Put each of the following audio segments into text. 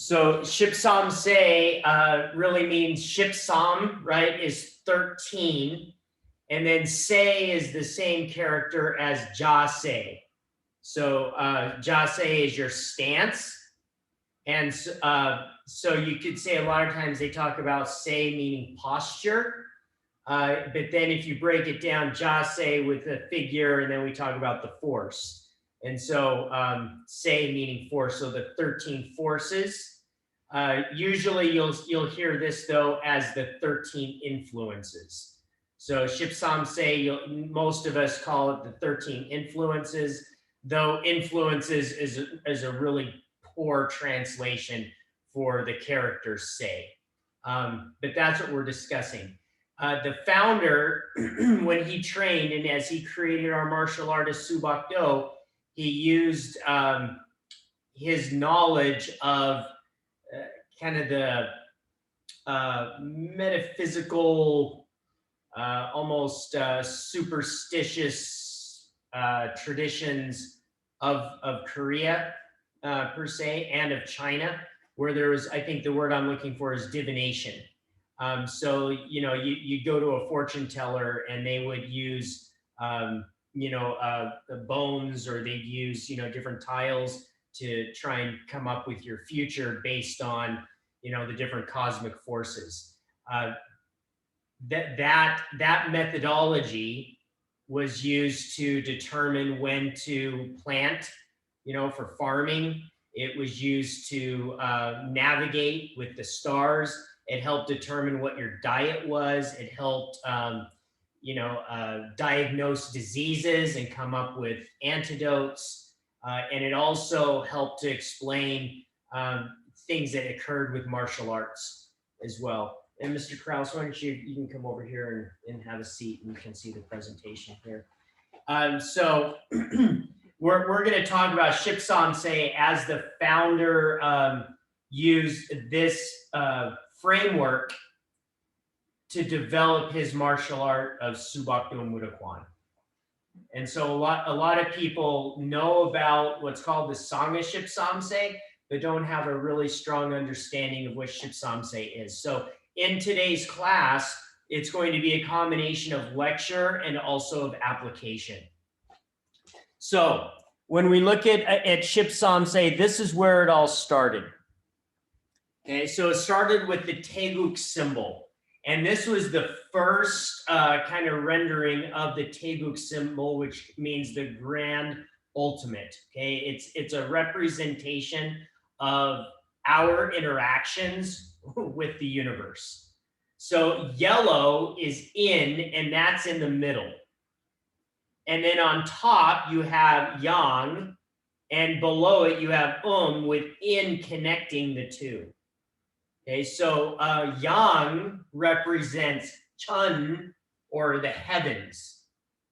So Ship Sam Seh really means Ship Sam, right, is 13. And then Seh is the same character as Ja Seh. So Ja Seh is your stance. And so you could say a lot of times they talk about Seh meaning posture. But then if you break it down, Ja Seh with the figure, and then we talk about the force. And so Seh meaning force, so the 13 forces. Usually you'll hear this though as the 13 influences. So Ship Sam Seh, most of us call it the 13 influences, though influences is a really poor translation for the character Seh. But that's what we're discussing. The founder, when he trained and as he created our martial artist Subak Do, he used his knowledge of kind of the metaphysical, almost superstitious traditions of Korea per se, and of China, where there was, I think the word I'm looking for is divination. So, you go to a fortune teller and they would use, the bones, or they'd use, different tiles to try and come up with your future based on, the different cosmic forces. That methodology was used to determine when to plant, for farming. It was used to navigate with the stars. It helped determine what your diet was. It helped, diagnose diseases and come up with antidotes. And it also helped to explain things that occurred with martial arts as well. And Mr. Krause, why don't you can come over here and have a seat, and you can see the presentation here. So we're going to talk about Ship Sam Seh as the founder used this framework to develop his martial art of Subak Do Mudakwan. And so a lot of people know about what's called the Song of Ship Sam Seh, but don't have a really strong understanding of what Ship Sam Seh is. So in today's class, it's going to be a combination of lecture and also of application. So when we look at Ship Sam Seh, this is where it all started. Okay, so it started with the Taeguk symbol. And this was the first kind of rendering of the Taeguk symbol, which means the grand ultimate. Okay, it's a representation of our interactions with the universe. So yellow is in, and that's in the middle. And then on top, you have yang, and below it, you have within connecting the two. Okay, so yang represents chun, or the heavens.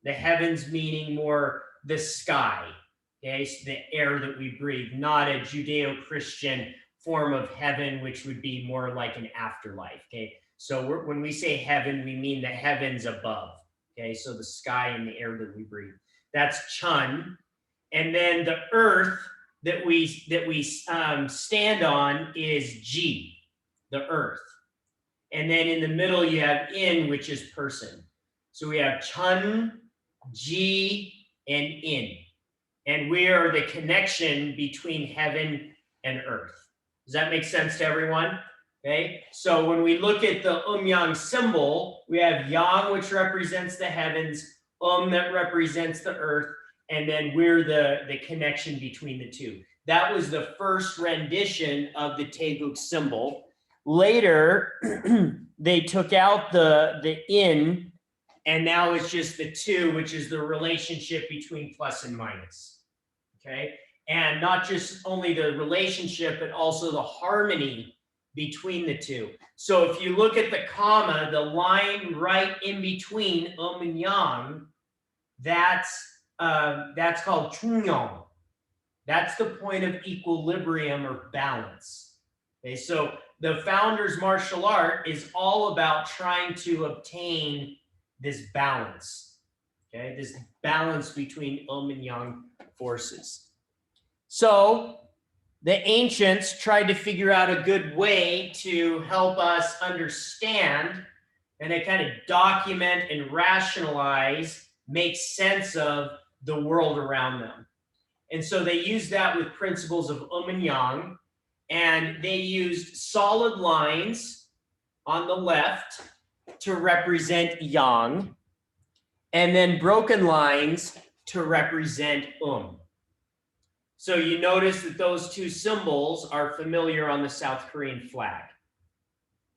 The heavens meaning more the sky, okay, so the air that we breathe, not a Judeo-Christian form of heaven, which would be more like an afterlife. Okay, so when we say heaven, we mean the heavens above. Okay, so the sky and the air that we breathe. That's chun. And then the earth that we stand on is ji, the earth. And then in the middle you have in, which is person. So we have chun, ji, and in. And we are the connection between heaven and earth. Does that make sense to everyone? Okay, so when we look at the yang symbol, we have yang, which represents the heavens, that represents the earth, and then we're the connection between the two. That was the first rendition of the Taeguk symbol. Later, they took out the in, and now it's just the two, which is the relationship between plus and minus. Okay, and not just only the relationship, but also the harmony between the two. So if you look at the comma, the line right in between and yang, that's called chunyong. That's the point of equilibrium or balance. Okay, so the founder's martial art is all about trying to obtain this balance. Okay, this balance between and yang forces. So the ancients tried to figure out a good way to help us understand and to kind of document and rationalize, make sense of the world around them. And so they used that with principles of and yang, and they used solid lines on the left to represent yang, and then broken lines to represent So you notice that those two symbols are familiar on the South Korean flag.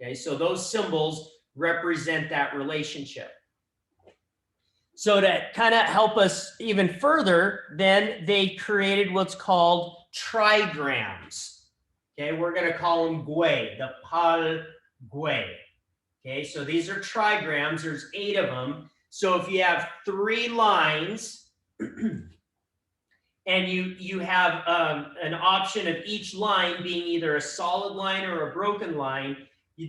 Okay, so those symbols represent that relationship. So to kind of help us even further, then they created what's called trigrams. Okay, we're going to call them gui, the pal gui. Okay, so these are trigrams. There's 8 of them. So if you have 3 lines, and you have an option of each line being either a solid line or a broken line,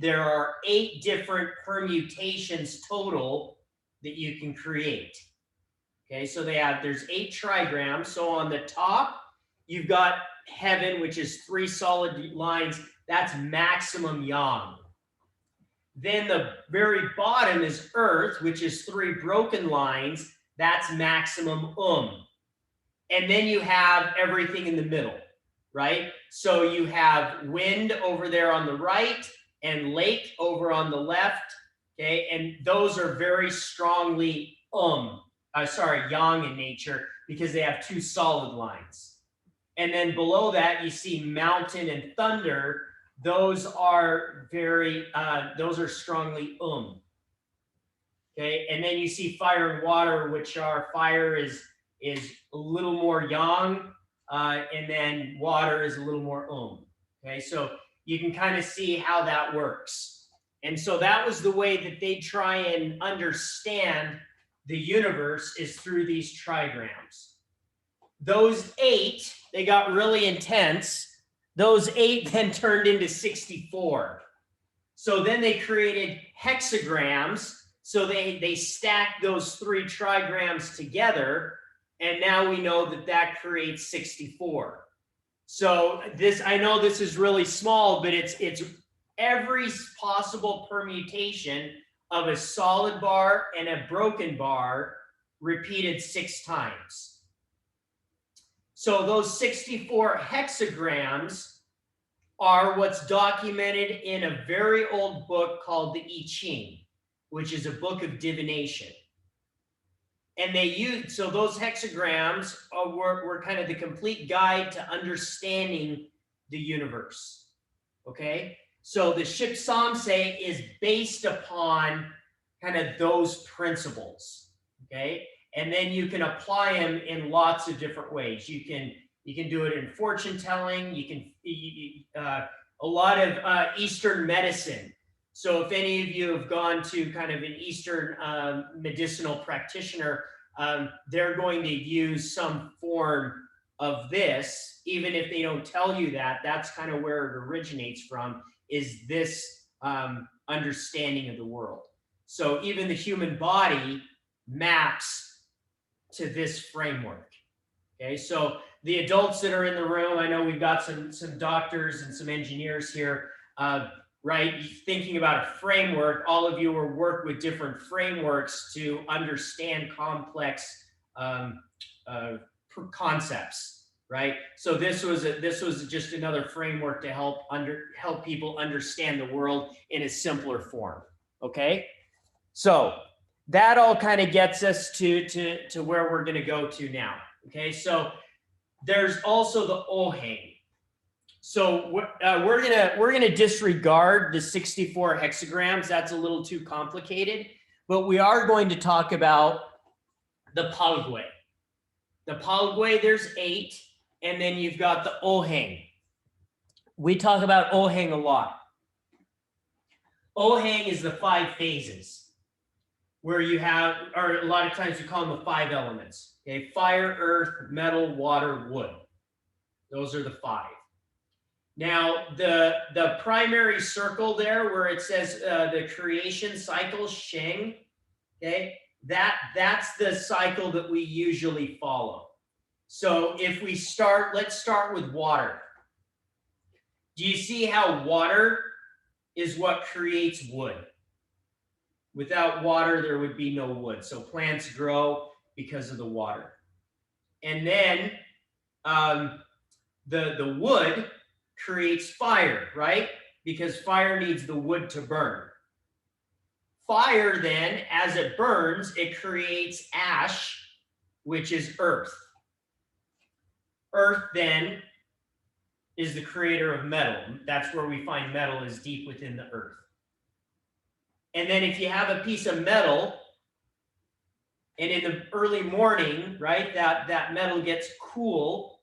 there are 8 different permutations total that you can create. Okay, so there's 8 trigrams. So on the top, you've got heaven, which is 3 solid lines. That's maximum yang. Then the very bottom is earth, which is 3 broken lines. That's maximum And then you have everything in the middle, right? So you have wind over there on the right and lake over on the left, okay? And those are very strongly yang in nature because they have 2 solid lines. And then below that, you see mountain and thunder. Those are those are strongly Okay, and then you see fire and water, which are fire is a little more yang, and then water is a little more Okay, so you can kind of see how that works. And so that was the way that they try and understand the universe, is through these trigrams. Those 8, they got really intense. Those 8 then turned into 64. So then they created hexagrams. So they stacked those 3 trigrams together. And now we know that that creates 64. So I know this is really small, but it's every possible permutation of a solid bar and a broken bar repeated 6 times. So those 64 hexagrams are what's documented in a very old book called the I Ching, which is a book of divination. And so those hexagrams were kind of the complete guide to understanding the universe. Okay? So the Ship Sam Seh is based upon kind of those principles. Okay? And then you can apply them in lots of different ways. You can do it in fortune telling. A lot of Eastern medicine. So if any of you have gone to kind of an Eastern medicinal practitioner, they're going to use some form of this, even if they don't tell you that. That's kind of where it originates from, is this understanding of the world. So even the human body maps to this framework. Okay, so the adults that are in the room, I know we've got some doctors and some engineers here, right? Thinking about a framework, all of you will work with different frameworks to understand complex concepts, right? So this was just another framework to help people understand the world in a simpler form. Okay, so that all kind of gets us to where we're going to go to now. Okay, so there's also the ohang. So we're gonna disregard the 64 hexagrams. That's a little too complicated, but we are going to talk about the palgui. The palgui, there's 8, and then you've got the ohang. We talk about ohang a lot. Ohang is the 5 phases, where you have, or a lot of times we call them the 5 elements. Okay, fire, earth, metal, water, wood. Those are the 5. Now, the primary circle there where it says the creation cycle, Sheng, okay, that's the cycle that we usually follow. So if we let's start with water. Do you see how water is what creates wood? Without water, there would be no wood. So plants grow because of the water. And then the wood creates fire, right? Because fire needs the wood to burn. Fire then, as it burns, it creates ash, which is earth. Earth then is the creator of metal. That's where we find metal, is deep within the earth. And then if you have a piece of metal, and in the early morning, right, that metal gets cool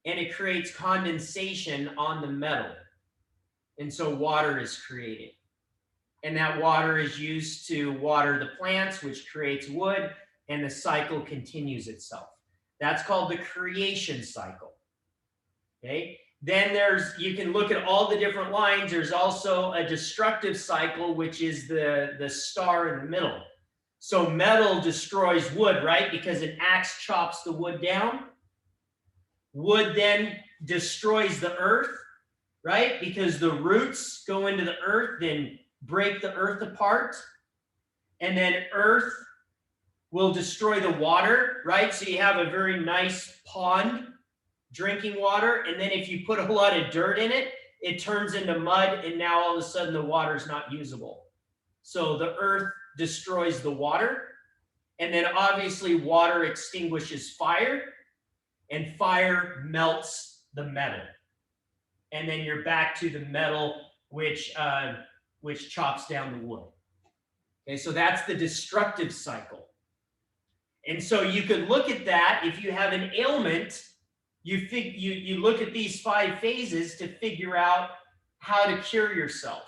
and it creates condensation on the metal. And so water is created. And that water is used to water the plants, which creates wood, and the cycle continues itself. That's called the creation cycle. Okay? Then you can look at all the different lines. There's also a destructive cycle, which is the star in the middle. So metal destroys wood, right? Because an axe chops the wood down. Wood then destroys the earth, right? Because the roots go into the earth, then break the earth apart. And then earth will destroy the water, right? So you have a very nice pond, drinking water. And then if you put a lot of dirt in it, it turns into mud. And now all of a sudden the water is not usable. So the earth destroys the water. And then obviously water extinguishes fire. And fire melts the metal. And then you're back to the metal, which chops down the wood. Okay, so that's the destructive cycle. And so you could look at that. If you have an ailment, you look at these 5 phases to figure out how to cure yourself.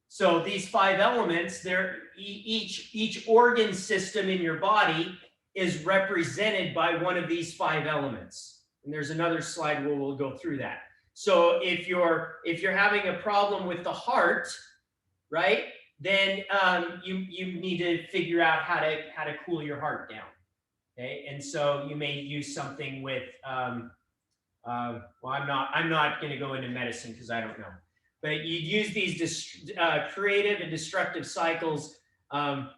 So these 5 elements, each organ system in your body is represented by one of these 5 elements. And there's another slide where we'll go through that. So if you're having a problem with the heart, right, then you need to figure out how to cool your heart down. Okay, and so you may use something with well, I'm not going to go into medicine because I don't know, but you use these creative and destructive cycles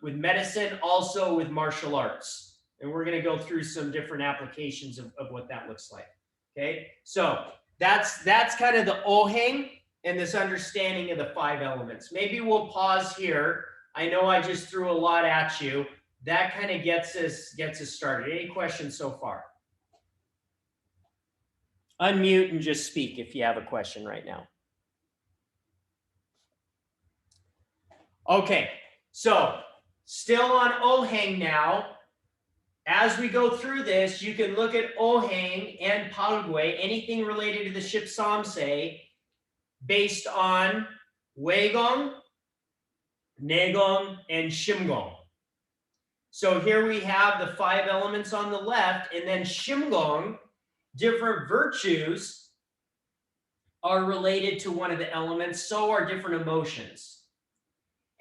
with medicine, also with martial arts, and we're going to go through some different applications of what that looks like. Okay, so that's kind of the oheng and this understanding of the 5 elements. Maybe we'll pause here. I know I just threw a lot at you. That kind of gets us started. Any questions so far? Unmute and just speak if you have a question right now. Okay, so still on oheng now. As we go through this, you can look at oheng and palgui, anything related to the Ship Sam Seh, based on weigong, negong, and shimgong. So here we have the 5 elements on the left, and then shimgong, different virtues are related to one of the elements, so are different emotions.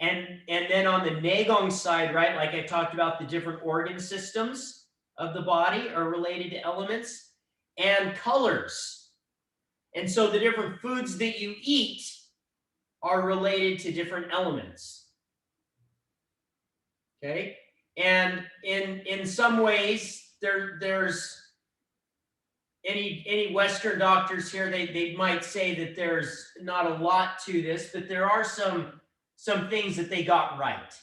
And then on the negong side, right, like I talked about, the different organ systems of the body are related to elements and colors. And so the different foods that you eat are related to different elements. Okay? And in some ways, there's any Western doctors here, they might say that there's not a lot to this, but there are some things that they got right.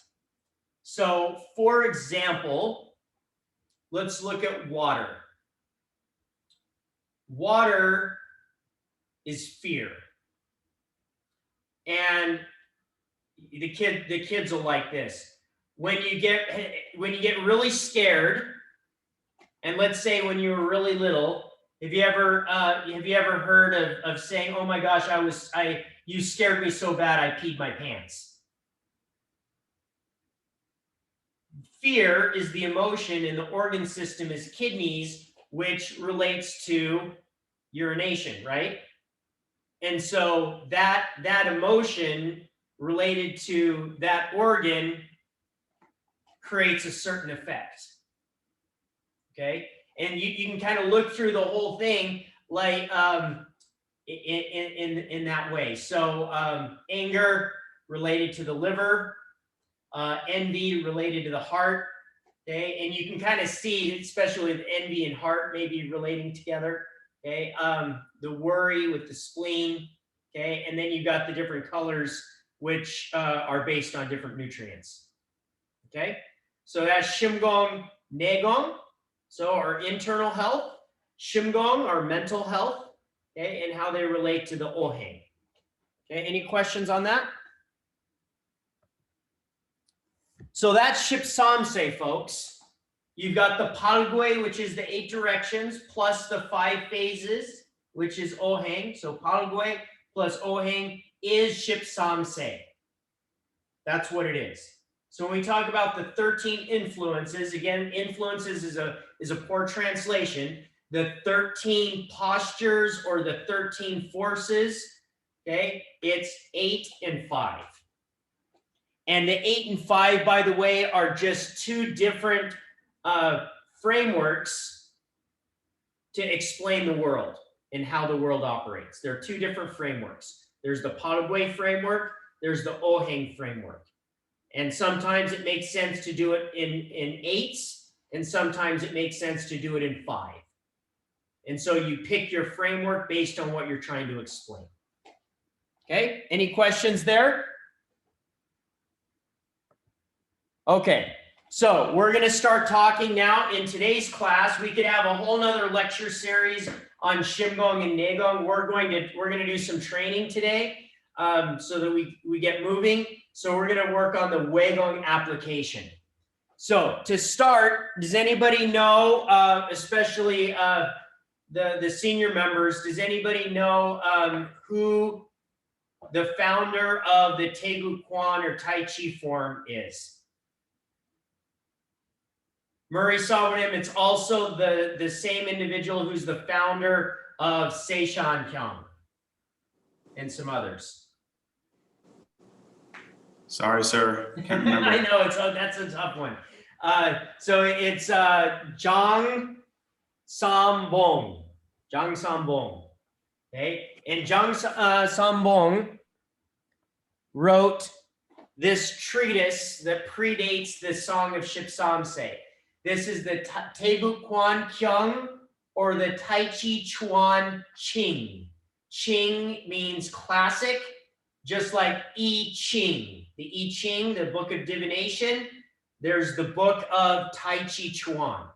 So, for example, let's look at water. Water is fear. And the kids will like this. When you get really scared, and let's say when you were really little, have you ever heard of saying, "Oh my gosh, you scared me so bad I peed my pants"? Fear is the emotion, and the organ system is kidneys, which relates to urination, right? And so that emotion related to that organ creates a certain effect. Okay, and you can kind of look through the whole thing, like in that way. So anger related to the liver, envy related to the heart. Okay, and you can kind of see, especially with envy and heart maybe relating together. Okay, the worry with the spleen. Okay, and then you got the different colors which are based on different nutrients. Okay, so that's Shimgong, Negong. So our internal health, Shimgong, our mental health, okay, and how they relate to the Oheng. Okay, any questions on that? So that's Ship Sam Seh, folks. You've got the Palgui, which is the 8 directions, plus the 5 phases, which is Oheng. So Palgui plus Oheng is Ship Sam Seh. That's what it is. So when we talk about the 13 influences, again, influences is a poor translation. The 13 postures or the 13 forces, okay, it's 8 and 5. And the 8 and 5, by the way, are just 2 different frameworks to explain the world and how the world operates. There are 2 different frameworks. There's the Palgui framework, there's the Oheng framework. And sometimes it makes sense to do it in 8s, and sometimes it makes sense to do it in 5. And so you pick your framework based on what you're trying to explain. Okay, any questions there? Okay, so we're going to start talking now. In today's class, we could have a whole nother lecture series on Shimgong and Negong. We're going to do some training today so that we get moving. So we're going to work on the Weigong application. So to start, does anybody know, especially the senior members, does anybody know who the founder of the Tegu Quan or Tai Chi form is? Murray Sawanim. It's also the same individual who's the founder of Seishan Kyang and some others. Sorry, sir. Can't remember. I know that's a tough one. So it's Zhang Sambong. Zhang Sambong. Okay, and Zhang Sambong wrote this treatise that predates the Song of Ship Sam Seh. This is the Tegu Quan Kyung, or the Tai Chi Chuan Ching. Ching means classic, just like I Ching. The I Ching, the book of divination, there's the book of Tai Chi Chuan.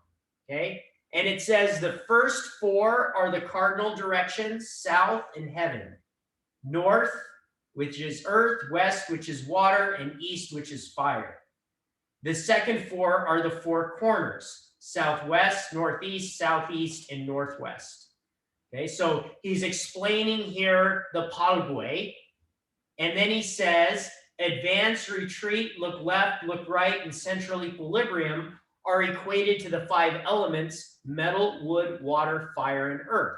Okay, and it says the first 4 are the cardinal directions: south and heaven, north, which is earth, west, which is water, and east, which is fire. The second 4 are the 4 corners: southwest, northeast, southeast, and northwest. Okay, so he's explaining here the Palgui, and then he says advance, retreat, look left, look right, and central equilibrium are equated to the 5 elements: metal, wood, water, fire, and earth.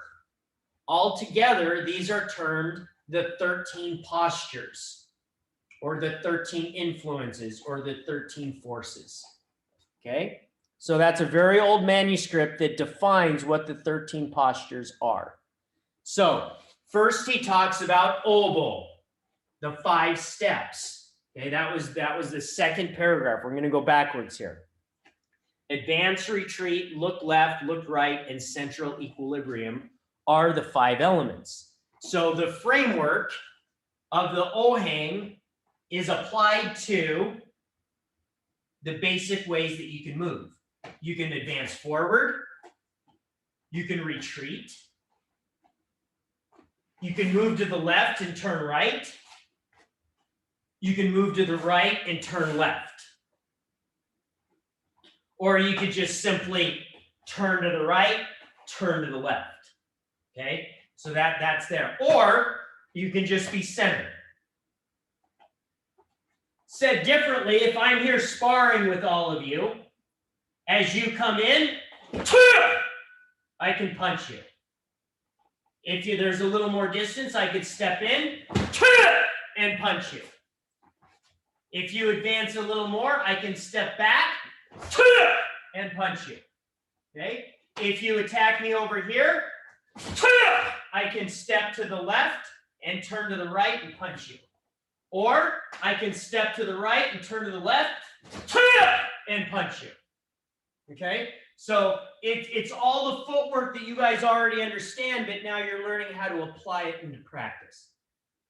Altogether, these are termed the 13 postures, or the 13 influences, or the 13 forces. Okay, so that's a very old manuscript that defines what the 13 postures are. So first he talks about Obo, the 5 steps. Okay, that was the second paragraph. We're going to go backwards here. Advance, retreat, look left, look right, and central equilibrium are the 5 elements. So the framework of the Oheng is applied to the basic ways that you can move. You can advance forward, you can retreat, you can move to the left and turn right, you can move to the right and turn left. Or you could just simply turn to the right, turn to the left. Okay, so that's there. Or you can just be centered. Said differently, if I'm here sparring with all of you, as you come in, I can punch you. If there's a little more distance, I could step in and punch you. If you advance a little more, I can step back and punch you. Okay? If you attack me over here, I can step to the left and turn to the right and punch you. Or I can step to the right and turn to the left and punch you. Okay? So it's all the footwork that you guys already understand, but now you're learning how to apply it into practice.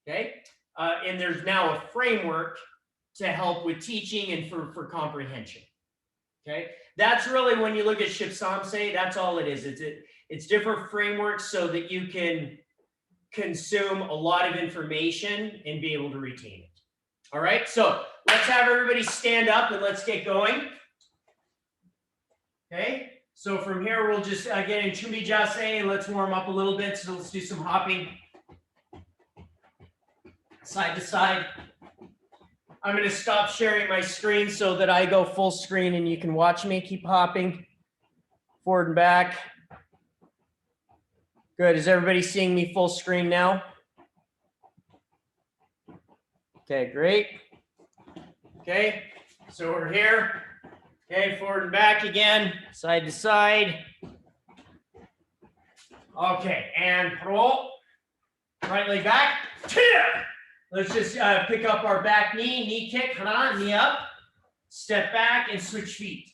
Okay? And there's now a framework to help with teaching and for comprehension. Okay? That's really, when you look at Ship Sam Seh, that's all it is. It's different frameworks so that you can consume a lot of information and be able to retain it. All right, so let's have everybody stand up and let's get going. Okay, so from here we'll just get in Chumbi Jase and let's warm up a little bit. So let's do some hopping side to side. I'm going to stop sharing my screen so that I go full screen and you can watch me. Keep hopping forward and back. Good. Is everybody seeing me full screen now? Okay, great. Okay, so we're here. Okay, forward and back again, side to side. Okay, and roll. Right leg back. Let's just pick up our back knee kick, knee up. Step back and switch feet.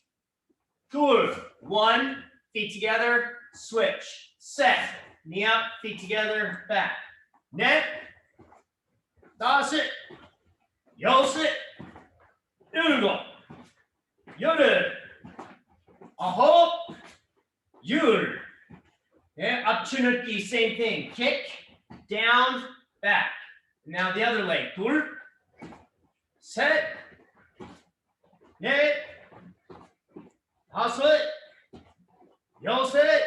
Good. 1, feet together, switch. Set. Knee up, feet together, back. Net. Toss it. Yos it. Ugo. Yoru. Aho. Yur. Yeah, up Chinuki, same thing. Kick, down, back. Now the other leg. Pull. Set. Net. Toss it. Yos it.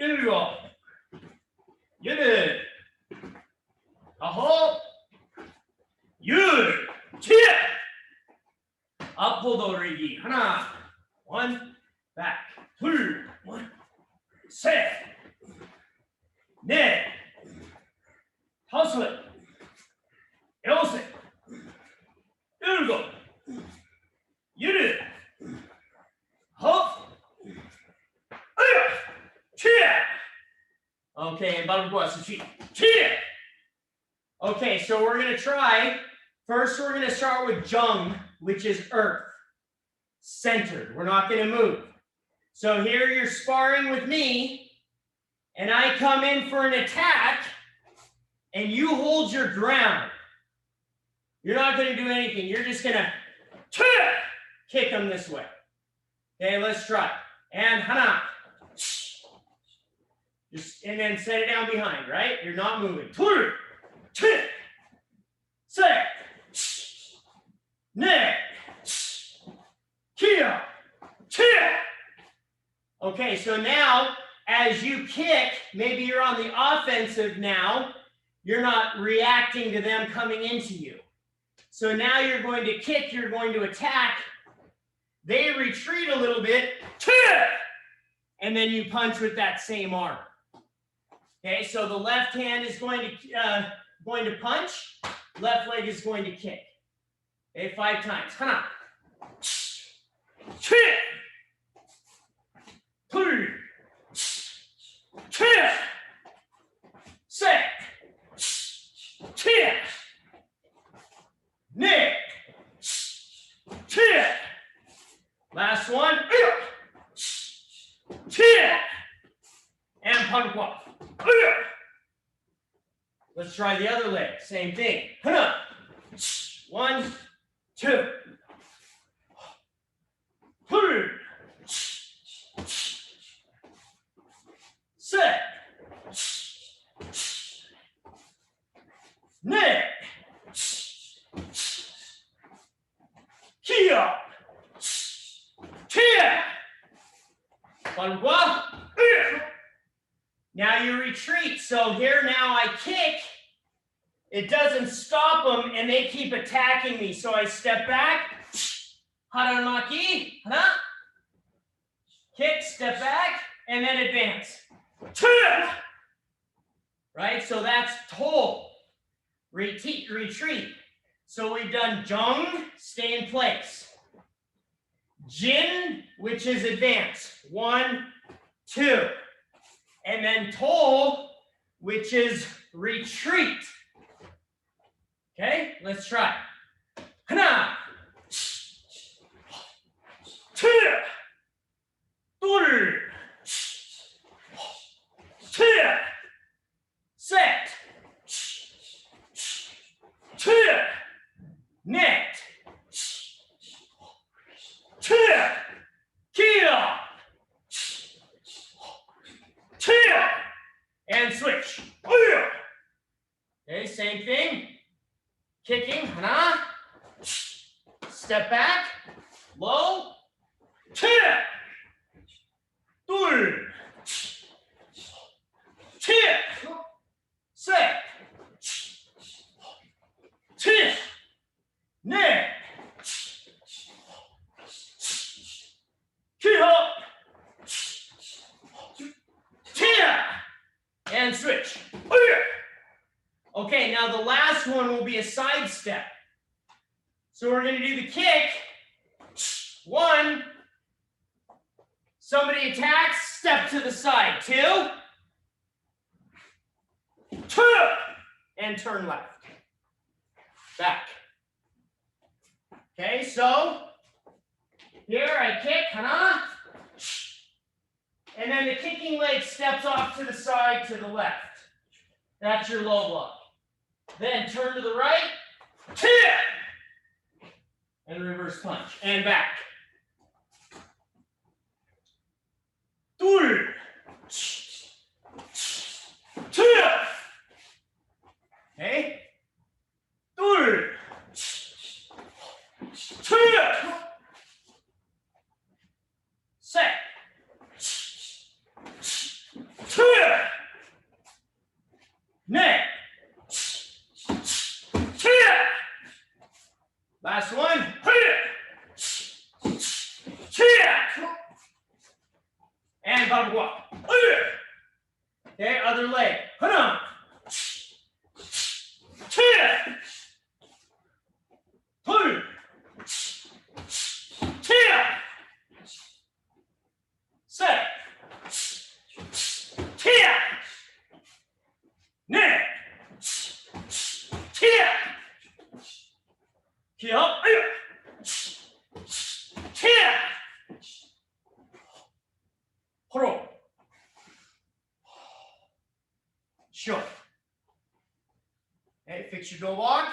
Ugo. Yoru. Aho. Yur. Chia. Up pull the rigi. Hana. 1. Back. 2. 1. Set. Net. Toss it. Yose. Ugo. Yuru. Hop. Chia. Okay, and bottom boss. Chia. Okay, so we're going to try. First, we're going to start with Jung, which is earth. Centered. We're not going to move. So here you're sparring with me, and I come in for an attack, and you hold your ground. You're not going to do anything. You're just going to kick them this way. Okay, let's try. And hana. Just, and then set it down behind, right? You're not moving. Set. Ne. Kia. Chia. Okay, so now as you kick, maybe you're on the offensive now. You're not reacting to them coming into you. So now you're going to kick, you're going to attack. They retreat a little bit. And then you punch with that same arm. Okay, so the left hand is going to punch. Left leg is going to kick. Okay, 5 times. Hana. Set. Nick. Last one. And punkwa. Let's try the other leg. Same thing. 1, 2. 3. Set. Nick. Kia. Tia. Punkwa. Now you retreat. So here now I kick. It doesn't stop them, and they keep attacking me. So I step back. Haramaki. Kick, step back, and then advance. Right? So that's toe. Retreat. So we've done Jung, stay in place. Jin, which is advance. 1, 2. And then toe, which is retreat. Okay, let's try. 하나, 둘, 셋, 넷, and switch. Okay, same thing. Kicking, 하나, step back, low, 둘, 셋, 넷, and switch. Okay, now the last one will be a side step. So we're going to do the kick. 1, somebody attacks, step to the side. 2, and turn left. Back. Okay, so here I kick, 하나, and then the kicking leg steps off to the side to the left. That's your low block. Then turn to the right, and reverse punch, and back. 둘, okay? 둘, 셋, 넷, last one. And bottom walk. Okay, other leg. 하나, 둘, 셋, 넷, 기업, 호로, short. Okay, fix your door walk.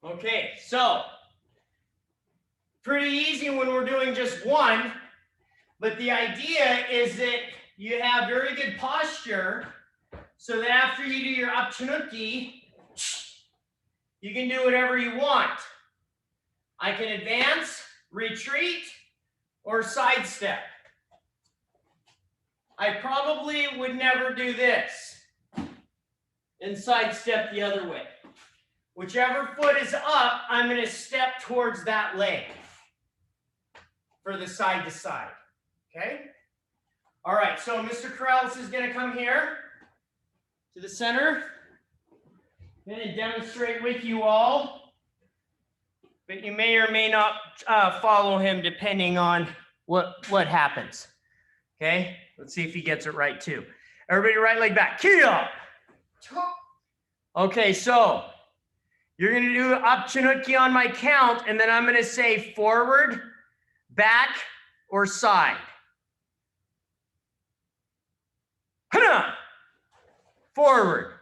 Okay, so pretty easy when we're doing just one, but the idea is that you have very good posture so that after you do your apchanuki, you can do whatever you want. I can advance, retreat, or sidestep. I probably would never do this and sidestep the other way. Whichever foot is up, I'm going to step towards that leg for the side to side. Okay? All right, so Mr. Corrales is going to come here to the center. I'm going to demonstrate with you all, but you may or may not follow him depending on what happens. Okay? Let's see if he gets it right too. Everybody right leg back. Kia! Okay, so you're going to do apchanuki on my count, and then I'm going to say forward, back, or side. Hana! Forward.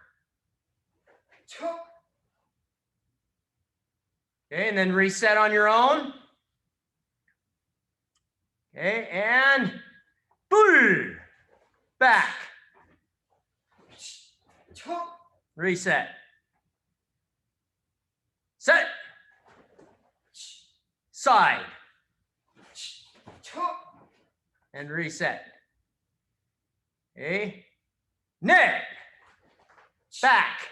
Okay, and then reset on your own. Okay, and boom, back. Reset. Set. Side. And reset. Okay. Net. Back.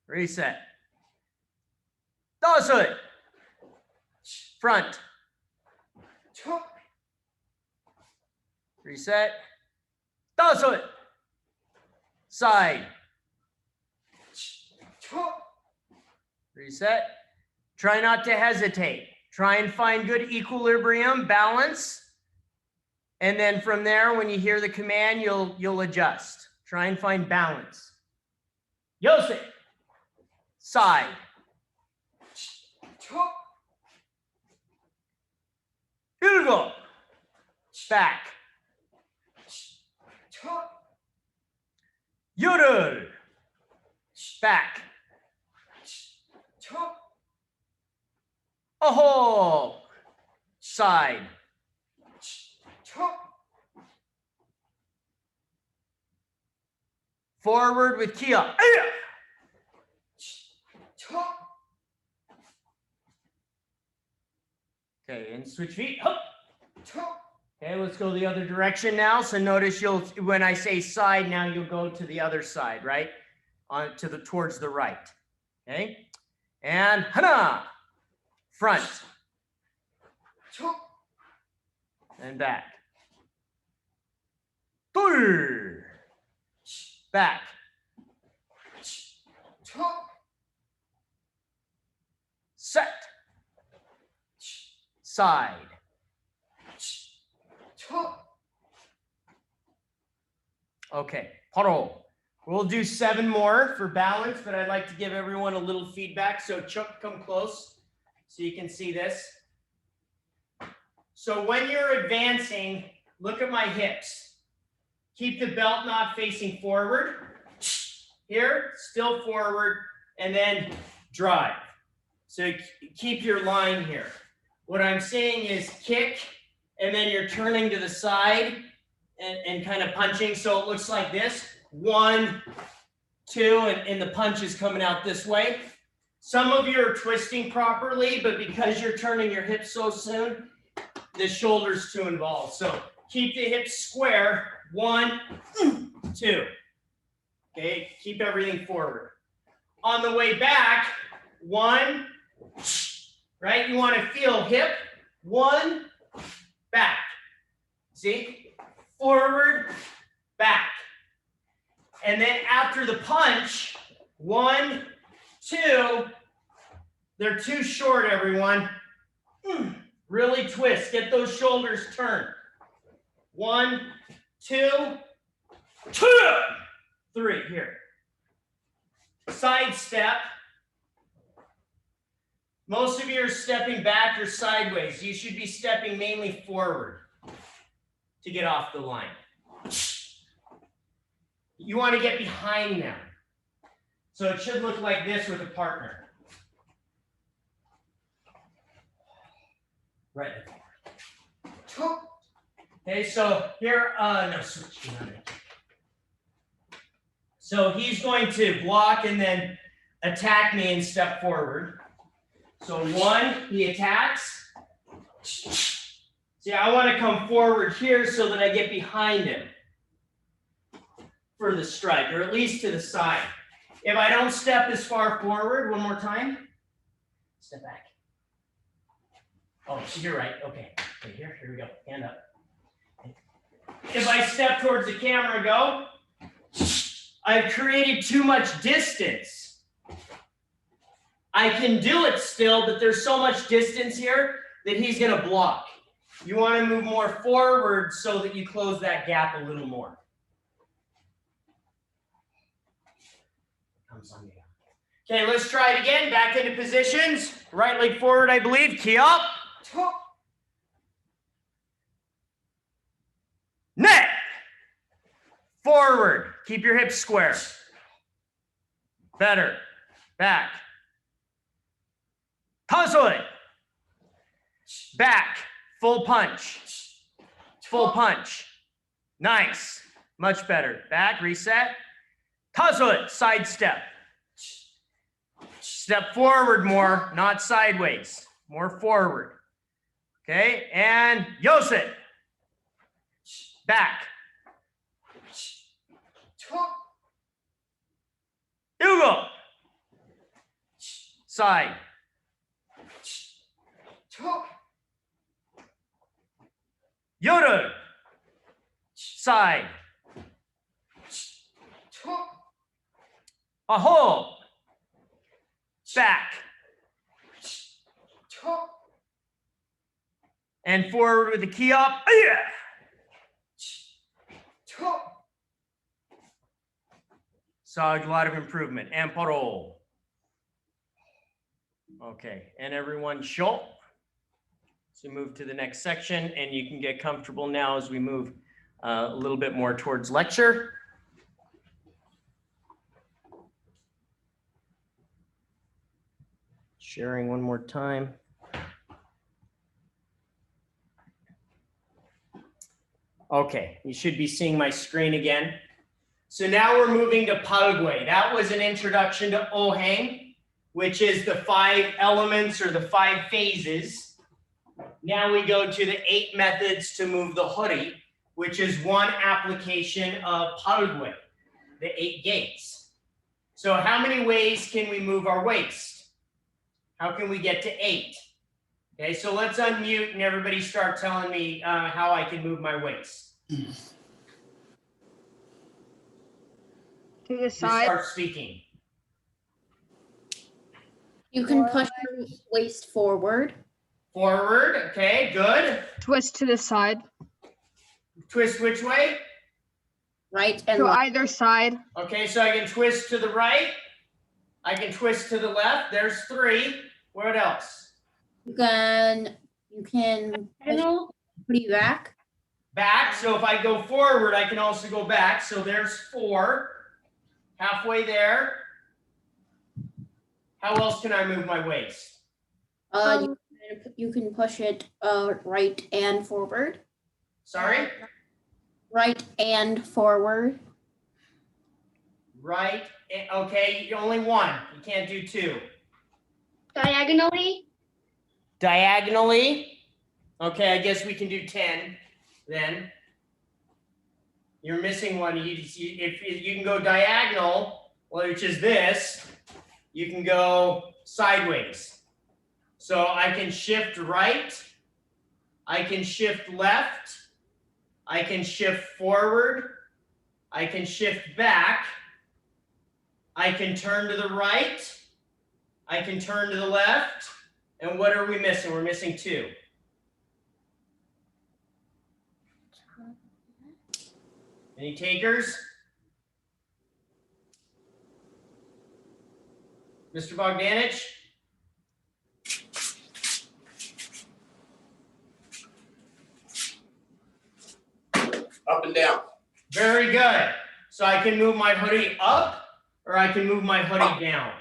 Reset. 다섯. Front. Reset. 다섯. Side. Reset. Try not to hesitate. Try and find good equilibrium, balance. And then from there, when you hear the command, you'll adjust. Try and find balance. Yosei. Side. Ugo. Back. Yoru. Back. Aho. Side. Forward with Kia. Okay, and switch feet. Okay, let's go the other direction now. So notice when I say side now, you'll go to the other side, right? Towards the right. Okay, and hana, front, and back. Back. Set. Side. Okay, paro. We'll do 7 more for balance, but I'd like to give everyone a little feedback. So Chuck, come close so you can see this. So when you're advancing, look at my hips. Keep the belt knot facing forward. Here, still forward, and then drive. So keep your line here. What I'm saying is kick, and then you're turning to the side and kind of punching. So it looks like this. 1, 2, and the punch is coming out this way. Some of you are twisting properly, but because you're turning your hips so soon, the shoulder's too involved. So keep the hips square. 1, 2. Okay, keep everything forward. On the way back, 1, right? You want to feel hip, 1, back. See? Forward, back. And then after the punch, 1, 2, they're too short, everyone. Really twist, get those shoulders turned. 1, 2, 3, here. Side step. Most of you are stepping back or sideways. You should be stepping mainly forward to get off the line. You want to get behind them. So it should look like this with a partner. Right. Okay, so here, no, switch. So he's going to block and then attack me and step forward. So 1, he attacks. See, I want to come forward here so that I get behind him for the strike, or at least to the side. If I don't step as far forward, one more time. Step back. Oh, so you're right. Okay, here we go. Hand up. If I step towards the camera, go. I've created too much distance. I can do it still, but there's so much distance here that he's going to block. You want to move more forward so that you close that gap a little more. Okay, let's try it again. Back into positions. Right leg forward, I believe. Key up. Net. Forward. Keep your hips square. Better. Back. Puzzle. Back. Full punch. Full punch. Nice. Much better. Back. Reset. Puzzle. Side step. Step forward more, not sideways. More forward. Okay, and Yosei. Back. Ugo. Side. Yoru. Side. Aho. Back. And forward with the key up. Saw a lot of improvement. And parole. Okay, and everyone show. So move to the next section, and you can get comfortable now as we move a little bit more towards lecture. Sharing one more time. Okay, you should be seeing my screen again. So now we're moving to Palgui. That was an introduction to Ohang, which is the 5 elements or the 5 phases. Now we go to the 8 methods to move the hori, which is one application of Palgui, the 8 gates. So how many ways can we move our waist? How can we get to 8? Okay, so let's unmute and everybody start telling me how I can move my waist. To the Just side. start speaking. You can push your waist forward. Forward, okay, good. Twist to the side. Twist which way? Right and To left. either side. Okay, so I can twist to the right. I can twist to the left. There's 3. What else? You can put you back. Back, so if I go forward, I can also go back. So there's 4. Halfway there. How else can I move my waist? You can push it right and forward. Sorry? Right and forward. Right, okay, only 1. You can't do 2. Diagonally? Diagonally. Okay, I guess we can do 10 then. You're missing one. If you can go diagonal, which is this, you can go sideways. So I can shift right, I can shift left, I can shift forward, I can shift back, I can turn to the right, I can turn to the left, and what are we missing? We're missing 2. Any takers? Mr. Bogdanich? Up and down. Very good. So I can move my hoodie up or I can move my hoodie down.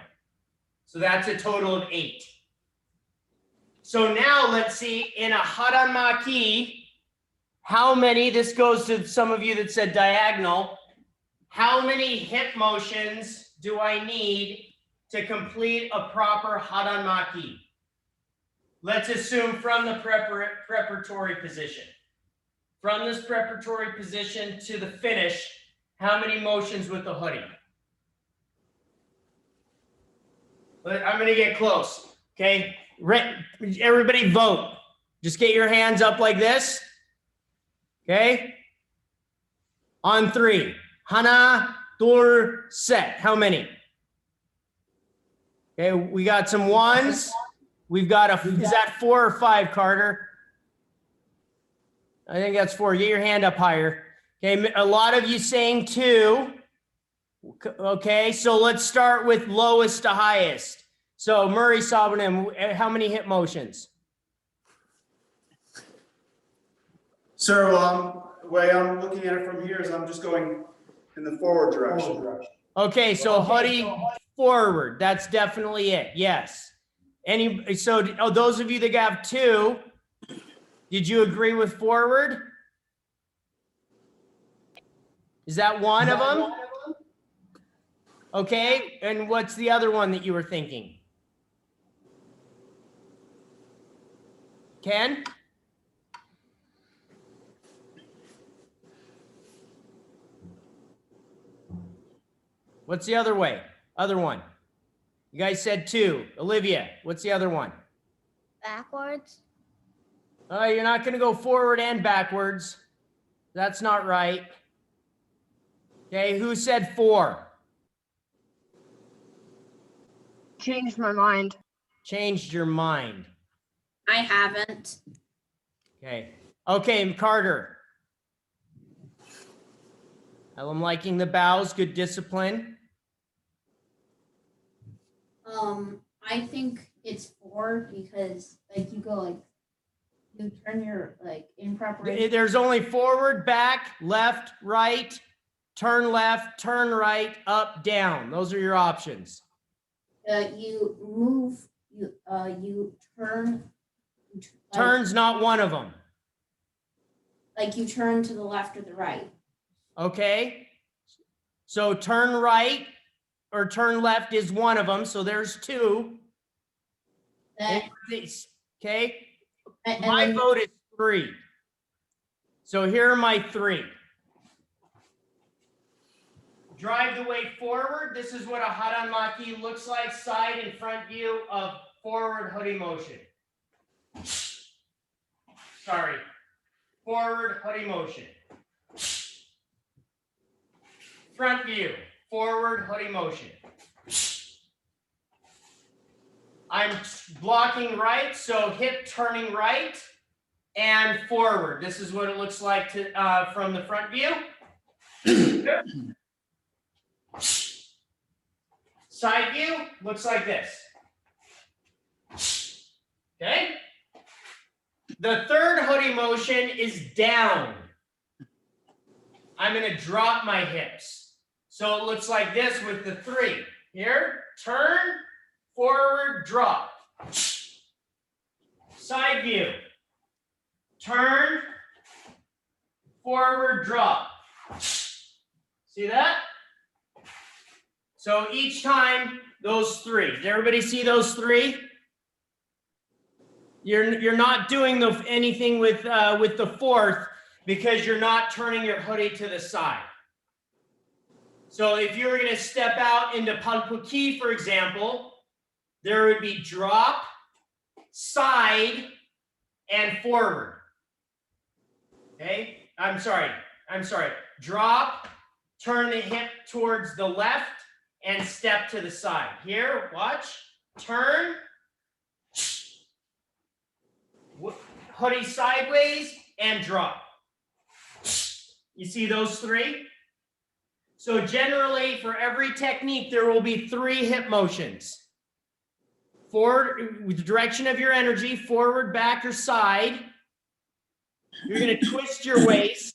So that's a total of 8. So now let's see, in a haranmaki, how many, this goes to some of you that said diagonal, how many hip motions do I need to complete a proper haranmaki? Let's assume from the preparatory position. From this preparatory position to the finish, how many motions with the hoodie? I'm going to get close, okay? Everybody vote. Just get your hands up like this, okay? On 3. Hana, dur, set. How many? Okay, we got some 1s. We've got is that 4 or 5, Carter? I think that's 4. Get your hand up higher. Okay, a lot of you saying 2. Okay, so let's start with lowest to highest. So Murray Sabanim, how many hip motions? Sir, the way I'm looking at it from here is I'm just going in the forward direction. Okay, so hoodie forward. That's definitely it. Yes. Those of you that have 2, did you agree with forward? Is that one of them? Okay, and what's the other one that you were thinking? Ken? What's the other way? Other one. You guys said 2. Olivia, what's the other one? Backwards? Oh, you're not going to go forward and backwards. That's not right. Okay, who said 4? Changed my mind. Changed your mind. I haven't. Okay. Okay, Carter. I'm liking the bows, good discipline. I think it's 4 because like you go like you turn your like in preparation. There's only forward, back, left, right, turn left, turn right, up, down. Those are your options. You move. You turn. Turn's not one of them. Like you turn to the left or the right. Okay. So turn right or turn left is one of them. So there's 2. That Okay. and My then vote is 3. So here are my 3. Drive the weight forward. This is what a haranmaki looks like, side and front view of forward hoodie motion. Sorry, forward hoodie motion. Front view, forward hoodie motion. I'm blocking right, so hip turning right and forward. This is what it looks like to, from the front view. Side view looks like this. Okay? The third hoodie motion is down. I'm going to drop my hips. So it looks like this with the 3. Here, turn, forward, drop. Side view. Turn, forward, drop. See that? So each time, those 3. Does everybody see those 3? You're not doing anything with the 4th because you're not turning your hoodie to the side. So if you were going to step out into palpuki, for example, there would be drop, side, and forward. Okay? I'm sorry. Drop, turn the hip towards the left, and step to the side. Here, watch. Turn. Hoodie sideways and drop. You see those 3? So generally, for every technique, there will be 3 hip motions. Forward, with the direction of your energy, forward, back, or side. You're going to twist your waist,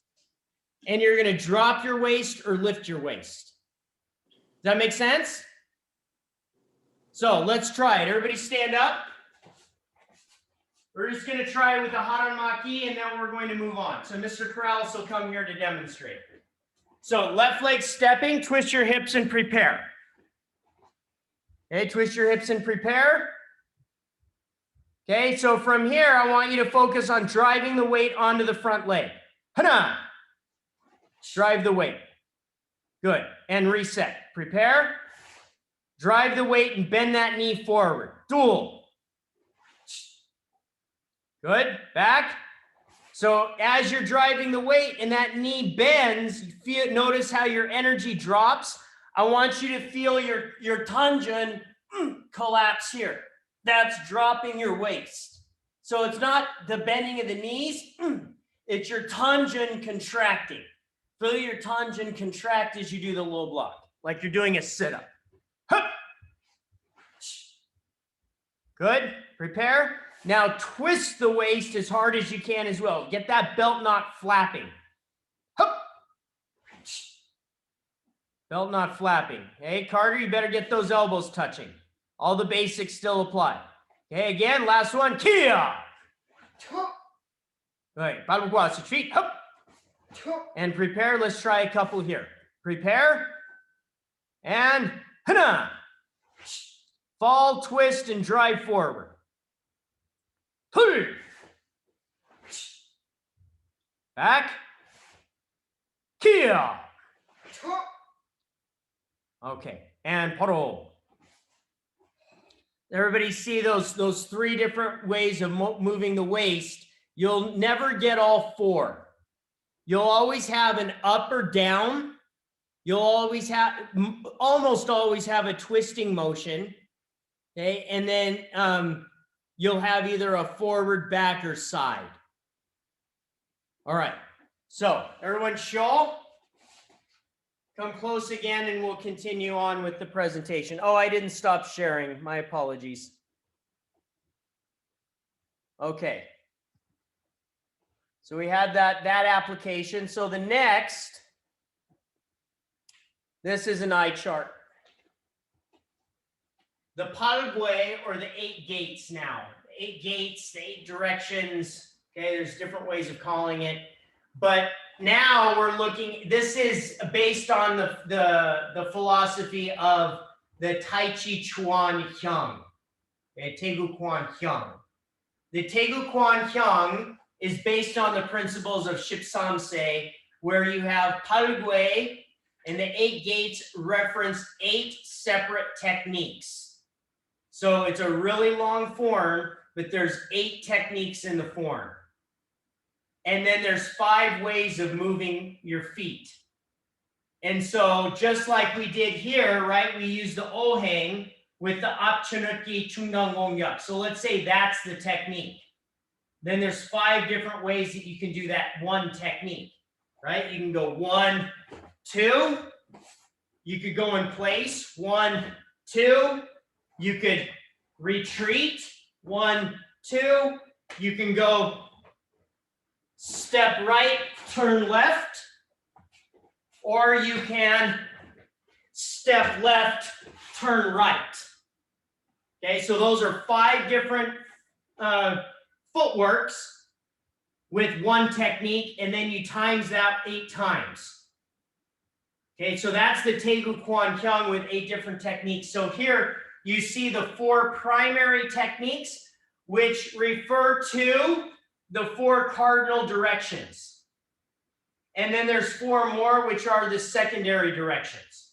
and you're going to drop your waist or lift your waist. Does that make sense? So let's try it. Everybody stand up. We're just going to try it with the haranmaki, and then we're going to move on. So Mr. Corrales will come here to demonstrate. So left leg stepping, twist your hips and prepare. Okay, twist your hips and prepare. Okay, so from here, I want you to focus on driving the weight onto the front leg. Hana! Drive the weight. Good. And reset. Prepare. Drive the weight and bend that knee forward. Dual. Good. Back. So as you're driving the weight and that knee bends, notice how your energy drops. I want you to feel your tanjun collapse here. That's dropping your waist. So it's not the bending of the knees, it's your tanjun contracting. Feel your tanjun contract as you do the low block, like you're doing a sit-up. Good. Prepare. Now twist the waist as hard as you can as well. Get that belt knot flapping. Belt knot flapping. Hey, Carter, you better get those elbows touching. All the basics still apply. Okay, again, last one. Kia. Right, feet. And prepare. Let's try a couple here. Prepare. And hana. Fall, twist, and drive forward. Back. Kia. Okay, and paro. Everybody see those 3 different ways of moving the waist. You'll never get all 4. You'll always have an up or down. You'll always almost always have a twisting motion. Okay, and then you'll have either a forward, back, or side. All right. So everyone show. Come close again and we'll continue on with the presentation. Oh, I didn't stop sharing. My apologies. Okay. So we had that application. So the next, this is an eye chart. The Paraguay, or the 8 gates now. 8 gates, the 8 directions. Okay, there's different ways of calling it. But now we're looking, this is based on the philosophy of the Tai Chi Chuan Hyung. Okay, Tegu Kwan Hyung. The Tegu Kwan Hyung is based on the principles of Ship Sam Seh, where you have Paraguay and the 8 gates reference 8 separate techniques. So it's a really long form, but there's 8 techniques in the form. And then there's 5 ways of moving your feet. And so just like we did here, right, we use the ohang with the apchanuki chungdangongyak. So let's say that's the technique. Then there's 5 different ways that you can do that one technique, right? You can go 1, 2. You could go in place, 1, 2. You could retreat, 1, 2. You can go step right, turn left, or you can step left, turn right. Okay, so those are 5 different footworks with one technique, and then you times that 8 times. Okay, so that's the Tegu Kwan Hyung with 8 different techniques. So here you see the 4 primary techniques, which refer to the 4 cardinal directions. And then there's 4 more, which are the secondary directions.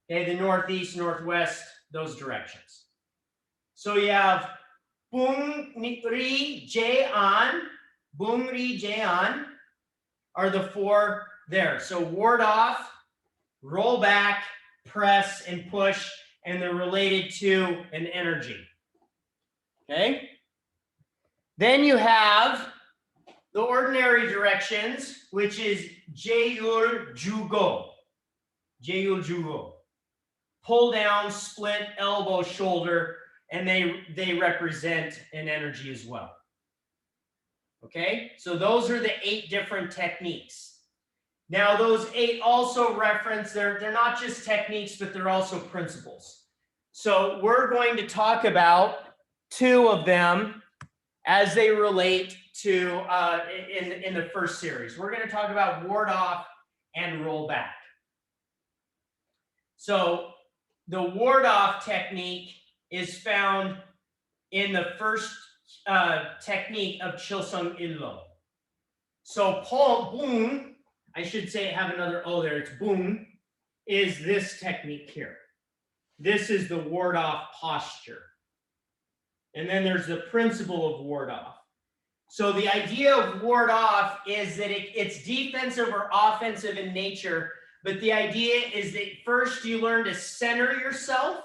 Okay, the northeast, northwest, those directions. So you have Bung Ri Je An, Bung Ri Je An are the 4 there. So ward off, roll back, press, and push, and they're related to an energy. Okay? Then you have the ordinary directions, which is Jeyul Jugo. Jeyul Jugo. Pull down, split, elbow, shoulder, and they represent an energy as well. Okay, so those are the 8 different techniques. Now those 8 also reference, they're not just techniques, but they're also principles. So we're going to talk about 2 of them as they relate to in the first series. We're going to talk about ward off and roll back. So the ward off technique is found in the first technique of Chilsung Illo. So Paul Boom, I should say have another O there, it's Boom, is this technique here. This is the ward off posture. And then there's the principle of ward off. So the idea of ward off is that it's defensive or offensive in nature, but the idea is that first you learn to center yourself,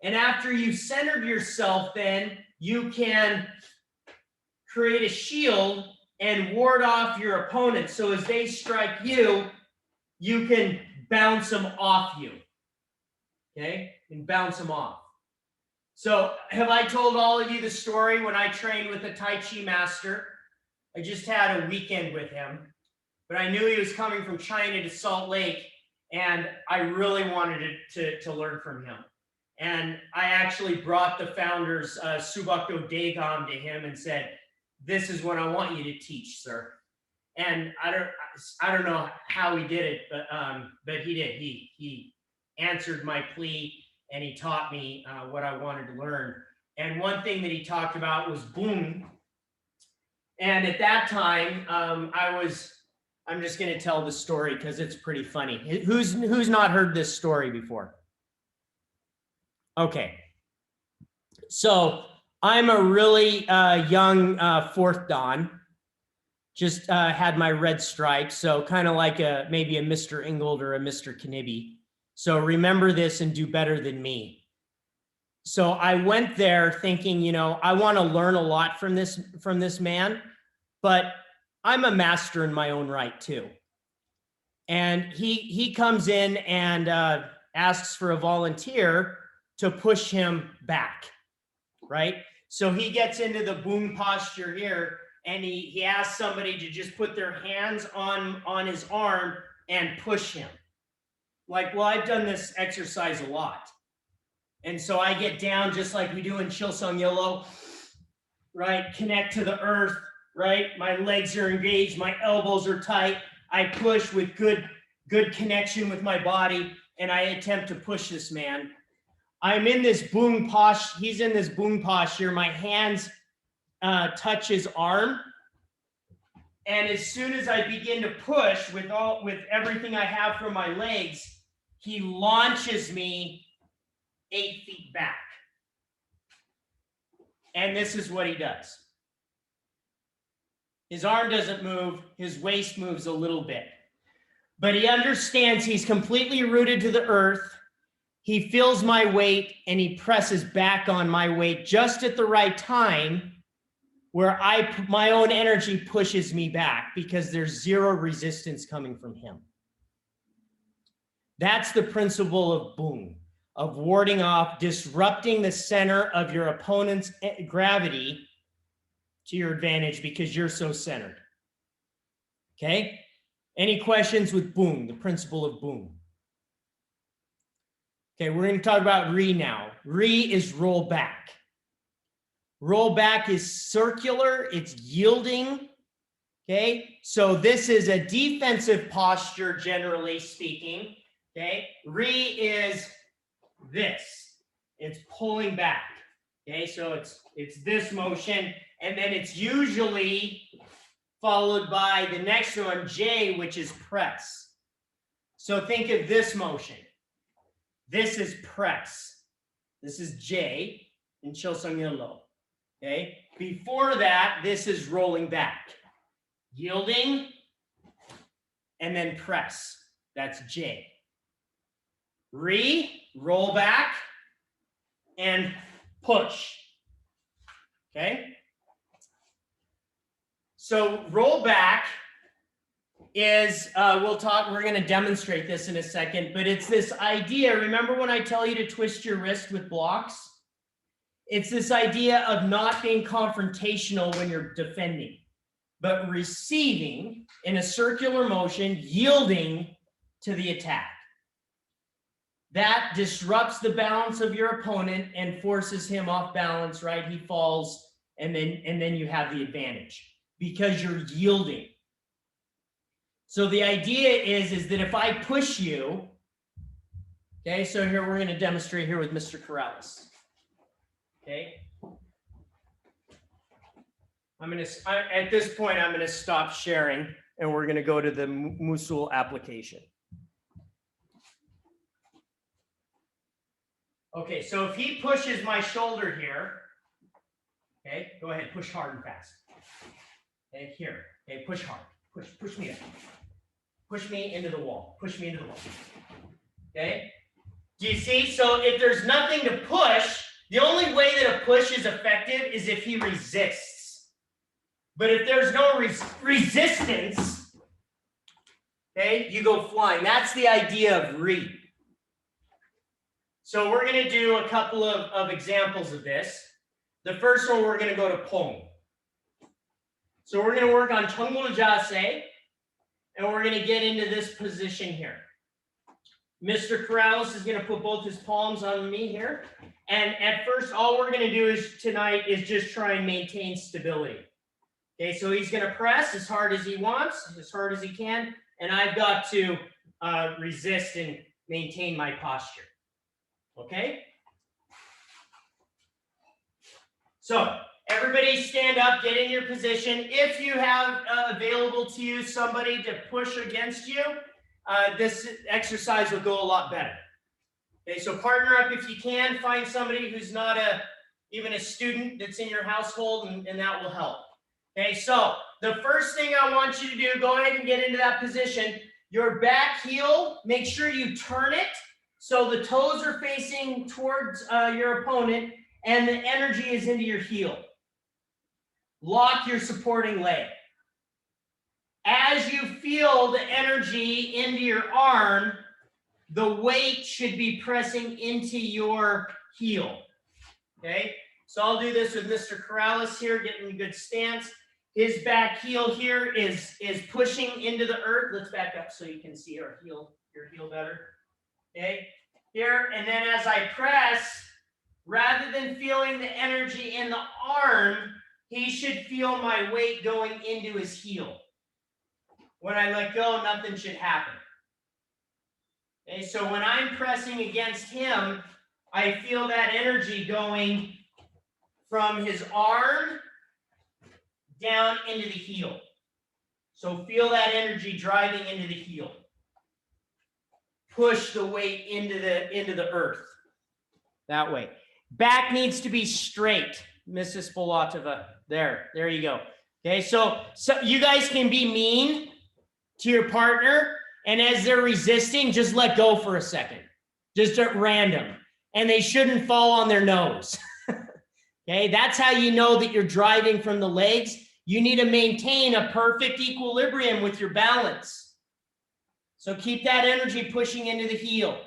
and after you've centered yourself, then you can create a shield and ward off your opponent. So as they strike you, you can bounce them off you. Okay? And bounce them off. So have I told all of you the story when I trained with a Tai Chi master? I just had a weekend with him, but I knew he was coming from China to Salt Lake, and I really wanted to learn from him. And I actually brought the founders Subakdo Daegam to him and said, "This is what I want you to teach, sir." And I don't know how he did it, but he did. He answered my plea, and he taught me what I wanted to learn. And one thing that he talked about was boom. And at that time, I'm just going to tell the story because it's pretty funny. Who's not heard this story before? Okay. So I'm a really young 4th Dan. Just had my red stripes, so kind of like maybe a Mr. Ingold or a Mr. Knibbe. So remember this and do better than me. So I went there thinking, you know, I want to learn a lot from this man, but I'm a master in my own right too. And he comes in and asks for a volunteer to push him back, right? So he gets into the boom posture here, and he asks somebody to just put their hands on his arm and push him. Like, well, I've done this exercise a lot. And so I get down just like we do in Shilsung Yolo, right? Connect to the earth, right? My legs are engaged, my elbows are tight. I push with good connection with my body, and I attempt to push this man. I'm in this boom posture. He's in this boom posture. My hands touch his arm. And as soon as I begin to push with everything I have from my legs, he launches me 8 feet back. And this is what he does. His arm doesn't move. His waist moves a little bit. But he understands he's completely rooted to the earth. He feels my weight, and he presses back on my weight just at the right time, where my own energy pushes me back because there's zero resistance coming from him. That's the principle of boom, of warding off, disrupting the center of your opponent's gravity to your advantage because you're so centered. Okay? Any questions with boom, the principle of boom? Okay, we're going to talk about Ri now. Ri is roll back. Roll back is circular, it's yielding. Okay, so this is a defensive posture, generally speaking. Okay, Ri is this. It's pulling back. Okay, so it's this motion, and then it's usually followed by the next one, J, which is press. So think of this motion. This is press. This is J in Shilsung Yolo. Okay. Before that, this is rolling back, yielding, and then press. That's J. Ri, roll back, and push. Okay. So roll back is, we're going to demonstrate this in a second, but it's this idea. Remember when I tell you to twist your wrist with blocks? It's this idea of not being confrontational when you're defending, but receiving in a circular motion, yielding to the attack. That disrupts the balance of your opponent and forces him off balance, right? He falls, and then you have the advantage because you're yielding. So the idea is that if I push you, okay, so here we're going to demonstrate here with Mr. Corrales. Okay. At this point, I'm going to stop sharing, and we're going to go to the Musul application. Okay, so if he pushes my shoulder here, okay, go ahead, push hard and fast. Okay, here, okay, push hard, push me up. Push me into the wall, push me into the wall. Okay, do you see? So if there's nothing to push, the only way that a push is effective is if he resists. But if there's no resistance, okay, you go flying. That's the idea of Ri. So we're going to do a couple of examples of this. The first one, we're going to go to Pong. So we're going to work on Chunggul Jase, and we're going to get into this position here. Mr. Corrales is going to put both his palms on me here. And at first, all we're going to do tonight is just try and maintain stability. Okay, so he's going to press as hard as he wants, as hard as he can, and I've got to resist and maintain my posture. Okay? So everybody stand up, get in your position. If you have available to you somebody to push against you, this exercise will go a lot better. Okay, so partner up if you can. Find somebody who's not even a student that's in your household, and that will help. Okay, so the first thing I want you to do, go ahead and get into that position. Your back heel, make sure you turn it So the toes are facing towards your opponent, and the energy is into your heel. Lock your supporting leg. As you feel the energy into your arm, the weight should be pressing into your heel. Okay, so I'll do this with Mr. Corrales here, getting a good stance. His back heel here is pushing into the earth. Let's back up so you can see your heel better. Okay, here, and then as I press, rather than feeling the energy in the arm, he should feel my weight going into his heel. When I let go, nothing should happen. Okay, so when I'm pressing against him, I feel that energy going from his arm down into the heel. So feel that energy driving into the heel. Push the weight into the earth. That way. Back needs to be straight, Mrs. Polatova. There you go. Okay, so you guys can be mean to your partner, and as they're resisting, just let go for a second. Just at random. And they shouldn't fall on their nose. Okay, that's how you know that you're driving from the legs. You need to maintain a perfect equilibrium with your balance. So keep that energy pushing into the heel.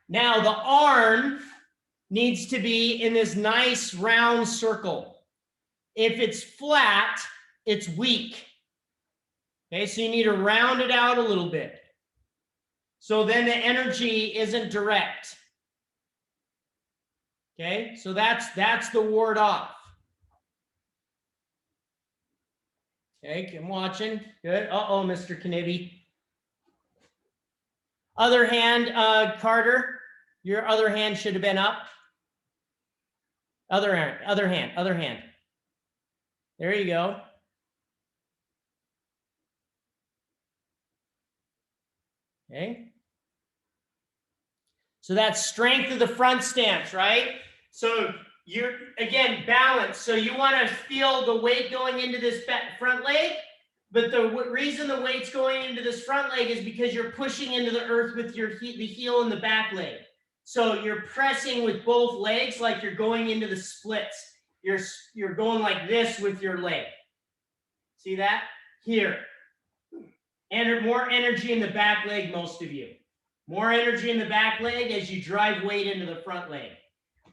Now the arm needs to be in this nice round circle. If it's flat, it's weak. Okay, so you need to round it out a little bit. So then the energy isn't direct. Okay, so that's the ward off. Okay, I'm watching. Good. Uh-oh, Mr. Knibbe. Other hand, Carter, your other hand should have been up. Other hand. There you go. Okay. So that's strength of the front stance, right? So you're, again, balanced. So you want to feel the weight going into this front leg, but the reason the weight's going into this front leg is because you're pushing into the earth with the heel and the back leg. So you're pressing with both legs like you're going into the splits. You're going like this with your leg. See that? Here. And more energy in the back leg, most of you. More energy in the back leg as you drive weight into the front leg.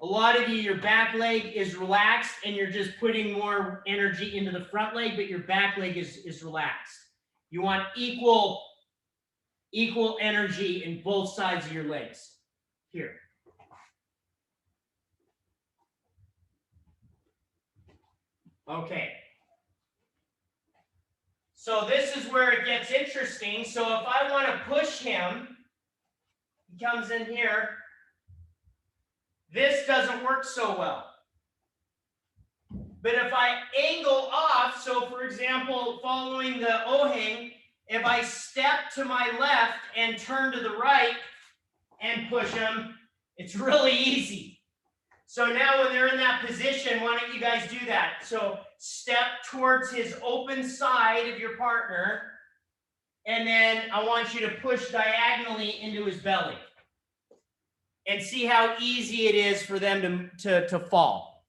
A lot of you, your back leg is relaxed and you're just putting more energy into the front leg, but your back leg is relaxed. You want equal energy in both sides of your legs. Here. Okay. So this is where it gets interesting. So if I want to push him, he comes in here. This doesn't work so well. But if I angle off, so for example, following the ohang, if I step to my left and turn to the right and push him, it's really easy. So now when they're in that position, why don't you guys do that? So step towards his open side of your partner, and then I want you to push diagonally into his belly. And see how easy it is for them to fall.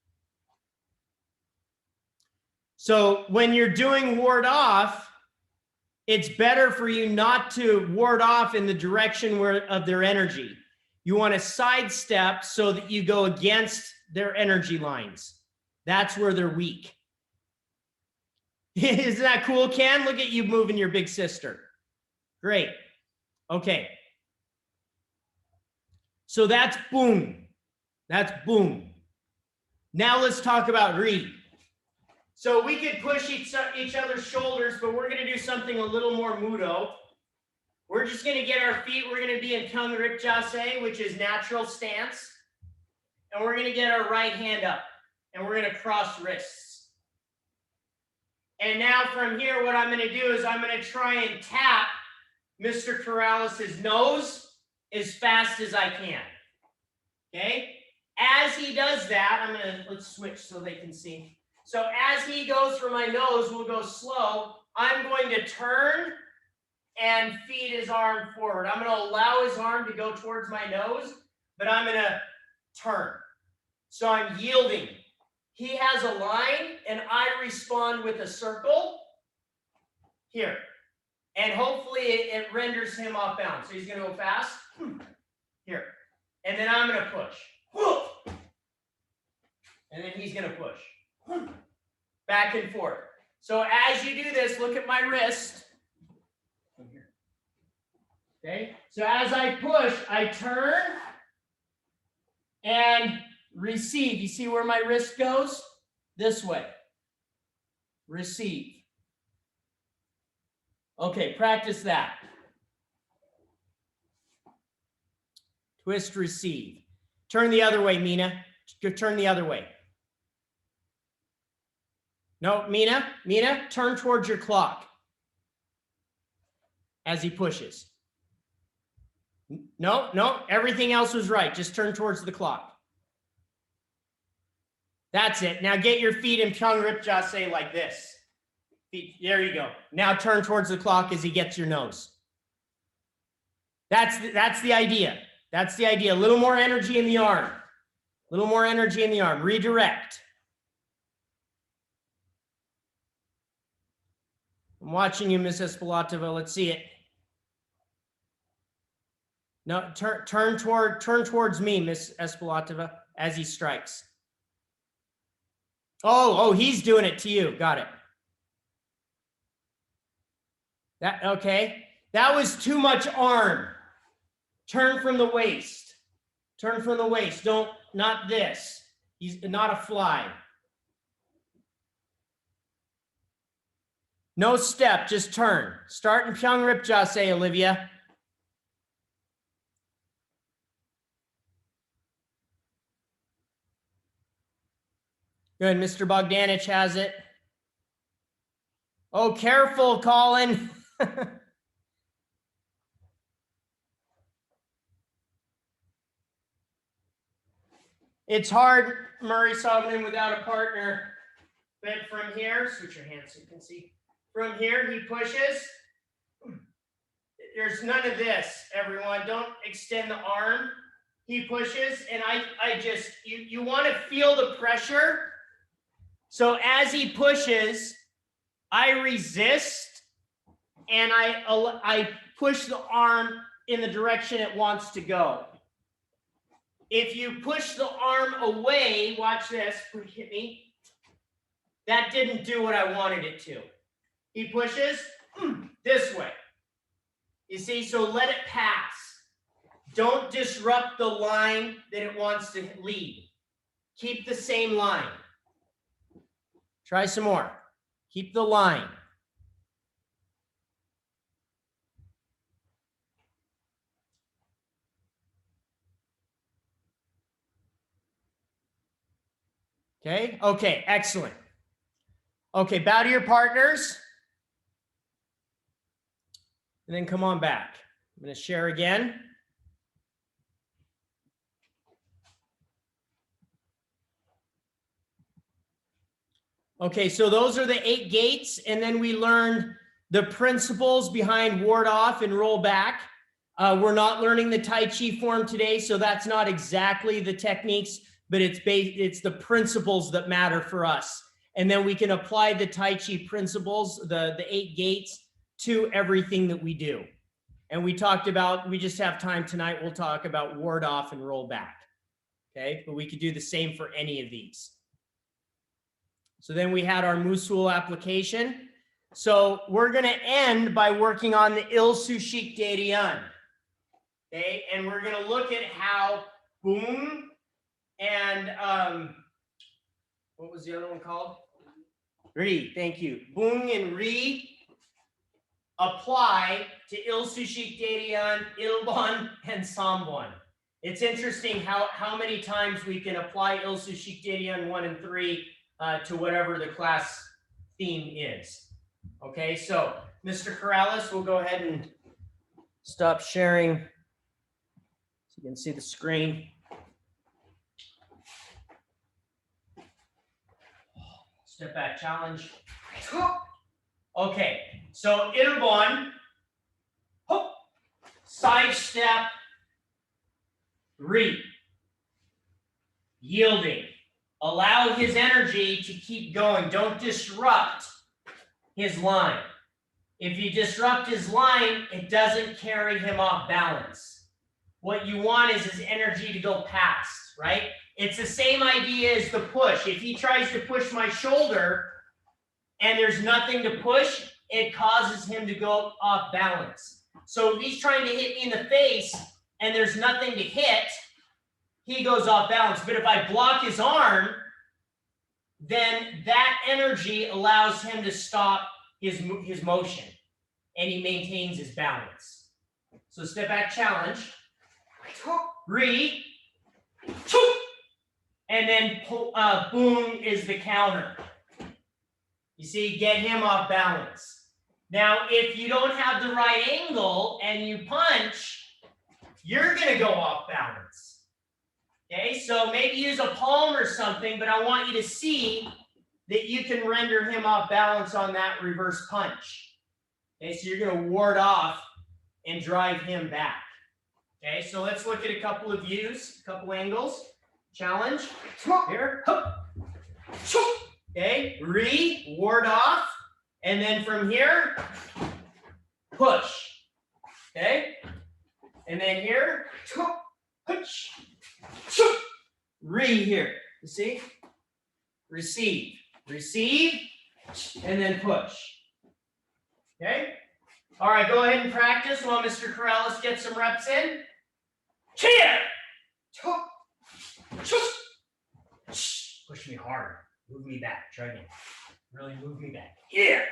So when you're doing ward off, it's better for you not to ward off in the direction of their energy. You want to sidestep so that you go against their energy lines. That's where they're weak. Isn't that cool, Ken? Look at you moving your big sister. Great. Okay. So that's boom. That's boom. Now let's talk about read. So we could push each other's shoulders, but we're going to do something a little more mudo. We're just going to get our feet. We're going to be in Kung Rip Jase, which is natural stance. And we're going to get our right hand up. And we're going to cross wrists. And now from here, what I'm going to do is I'm going to try and tap Mr. Corrales' nose as fast as I can. Okay? As he does that, let's switch so they can see. So as he goes for my nose, we'll go slow. I'm going to turn and feed his arm forward. I'm going to allow his arm to go towards my nose, but I'm going to turn. So I'm yielding. He has a line, and I respond with a circle here. And hopefully it renders him off balance. So he's going to go fast. Here. And then I'm going to push. And then he's going to push. Back and forth. So as you do this, look at my wrist. Okay? So as I push, I turn and receive. You see where my wrist goes? This way. Receive. Okay, practice that. Twist, receive. Turn the other way, Mina. Turn the other way. No, Mina, turn towards your clock as he pushes. No, everything else was right. Just turn towards the clock. That's it. Now get your feet in Pyong Rip Jase like this. There you go. Now turn towards the clock as he gets your nose. That's the idea. That's the idea. A little more energy in the arm. A little more energy in the arm. Redirect. I'm watching you, Miss Espilotova. Let's see it. No, turn towards me, Miss Espilotova, as he strikes. Oh, he's doing it to you. Got it. Okay. That was too much arm. Turn from the waist. Turn from the waist. Not this. He's not a fly. No step, just turn. Start in Pyong Rip Jase, Olivia. Good, Mr. Bogdanich has it. Oh, careful, Colin. It's hard, Murray Sogman, without a partner. But from here, switch your hands so you can see. From here, he pushes. There's none of this, everyone. Don't extend the arm. He pushes, and I just, you want to feel the pressure. So as he pushes, I resist, and I push the arm in the direction it wants to go. If you push the arm away, watch this, hit me. That didn't do what I wanted it to. He pushes this way. You see, so let it pass. Don't disrupt the line that it wants to lead. Keep the same line. Try some more. Keep the line. Okay, excellent. Okay, bow to your partners. And then come on back. I'm going to share again. Okay, so those are the 8 gates, and then we learned the principles behind ward off and roll back. We're not learning the Tai Chi form today, so that's not exactly the techniques, but it's the principles that matter for us. And then we can apply the Tai Chi principles, the 8 gates, to everything that we do. And we talked about, we just have time tonight, we'll talk about ward off and roll back. Okay, but we could do the same for any of these. So then we had our Musul application. So we're going to end by working on the Il Sushik Derian. Okay, and we're going to look at how Boom and what was the other one called? Ri, thank you. Boom and Ri apply to Il Sushik Derian, Ilbon, and Sambon. It's interesting how many times we can apply Il Sushik Derian 1 and 3 to whatever the class theme is. Okay, so Mr. Corrales, we'll go ahead and stop sharing so you can see the screen. Step back challenge. Okay, so Ilbon, side step, re. Yielding. Allow his energy to keep going. Don't disrupt his line. If you disrupt his line, it doesn't carry him off balance. What you want is his energy to go past, right? It's the same idea as the push. If he tries to push my shoulder and there's nothing to push, it causes him to go off balance. So if he's trying to hit me in the face and there's nothing to hit, he goes off balance. But if I block his arm, then that energy allows him to stop his motion, and he maintains his balance. So step back challenge, re, and then boom is the counter. You see, get him off balance. Now, if you don't have the right angle and you punch, you're gonna go off balance. Okay, so maybe use a palm or something, but I want you to see that you can render him off balance on that reverse punch. Okay, so you're going to ward off and drive him back. Okay, so let's look at a couple of views, a couple angles. Challenge. Here. Okay, re, ward off, and then from here, push. Okay, and then here, push. Re here. You see? Receive. Receive, and then push. Okay? All right, go ahead and practice while Mr. Corrales gets some reps in. Cheer! Push me hard. Move me back. Try again. Really move me back. Here.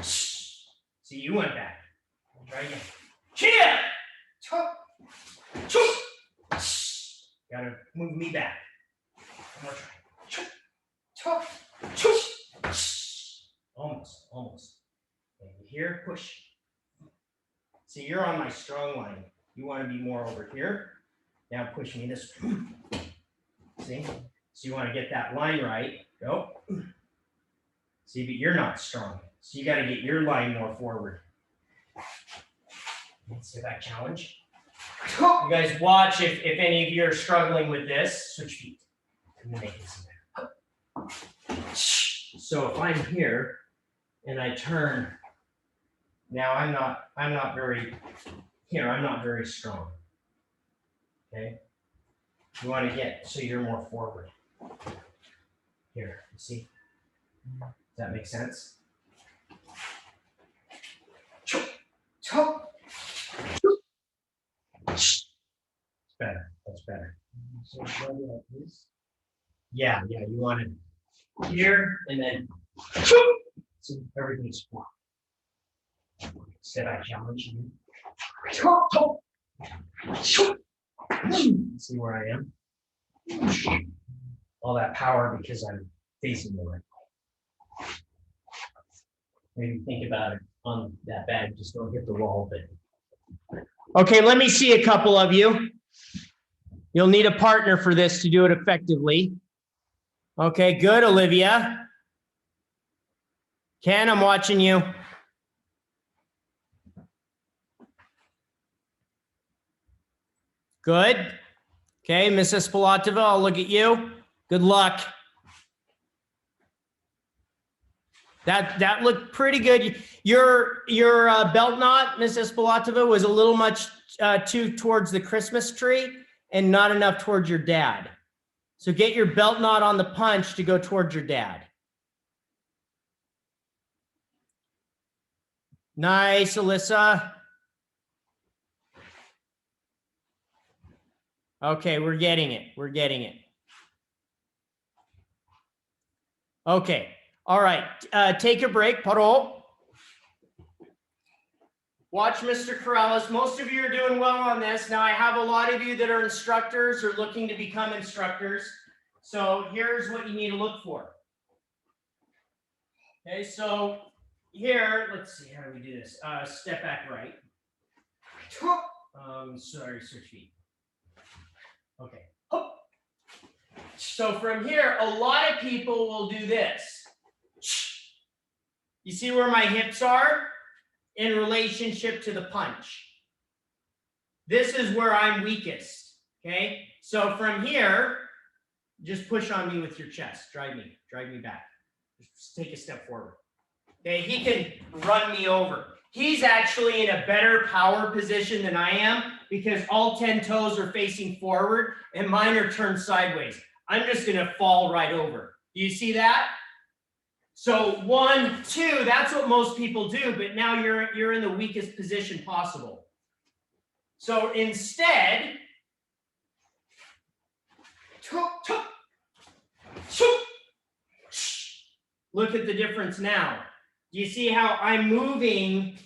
See, you went back. Try again. Cheer! Gotta move me back. One more try. Almost. Okay, here, push. See, you're on my strong line. You want to be more over here. Now push me this way. See? So you want to get that line right. Go. See, but you're not strong. So you got to get your line more forward. Let's get that challenge. You guys watch if any of you are struggling with this. Switch feet. I'm gonna make it better. So if I'm here and I turn, now I'm not very strong. Okay? You want to get so you're more forward. Here, you see? Does that make sense? Better. That's better. So like this. Yeah, you want it here and then so everything's flat. Step back challenge. See where I am? All that power because I'm facing the right way. Maybe think about it on that bag. Just don't hit the wall, but okay, let me see a couple of you. You'll need a partner for this to do it effectively. Okay, good, Olivia. Ken, I'm watching you. Good. Okay, Mrs. Pilatova, I'll look at you. Good luck. That looked pretty good. Your belt knot, Mrs. Pilatova, was a little much too towards the Christmas tree and not enough towards your dad. So get your belt knot on the punch to go towards your dad. Nice, Alyssa. Okay, we're getting it. We're getting it. Okay. All right. Take a break. Paro. Watch Mr. Corrales. Most of you are doing well on this. Now, I have a lot of you that are instructors or looking to become instructors. So here's what you need to look for. Okay, so here, let's see, how do we do this? Step back right. Sorry, switch feet. Okay. So from here, a lot of people will do this. You see where my hips are? in relationship to the punch. This is where I'm weakest, okay? So from here, just push on me with your chest. Drive me back. Just take a step forward. Okay, he can run me over. He's actually in a better power position than I am because all 10 toes are facing forward and mine are turned sideways. I'm just gonna fall right over. Do you see that? So 1, 2, that's what most people do, but now you're in the weakest position possible. So instead, look at the difference now. Do you see how I'm moving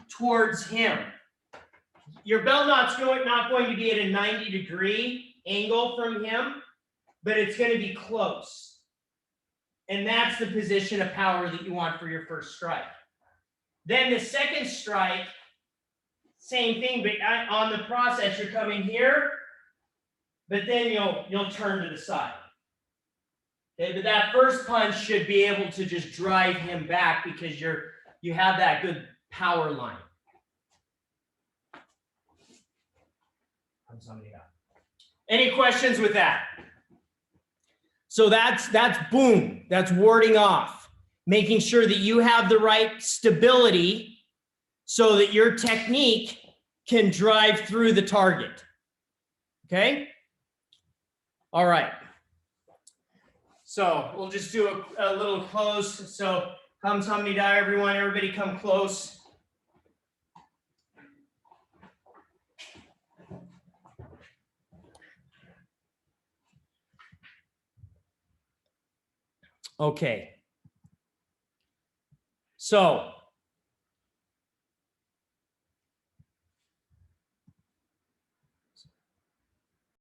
towards him? Your belt knot's not going to be at a 90-degree angle from him, but it's going to be close. And that's the position of power that you want for your first strike. Then the second strike, same thing, but on the process, you're coming here, but then you'll turn to the side. Okay, but that first punch should be able to just drive him back because you have that good power line. Any questions with that? So that's boom. That's warding off, making sure that you have the right stability so that your technique can drive through the target. Okay? All right. So we'll just do a little close. So come Samnida, everyone. Everybody come close. Okay. So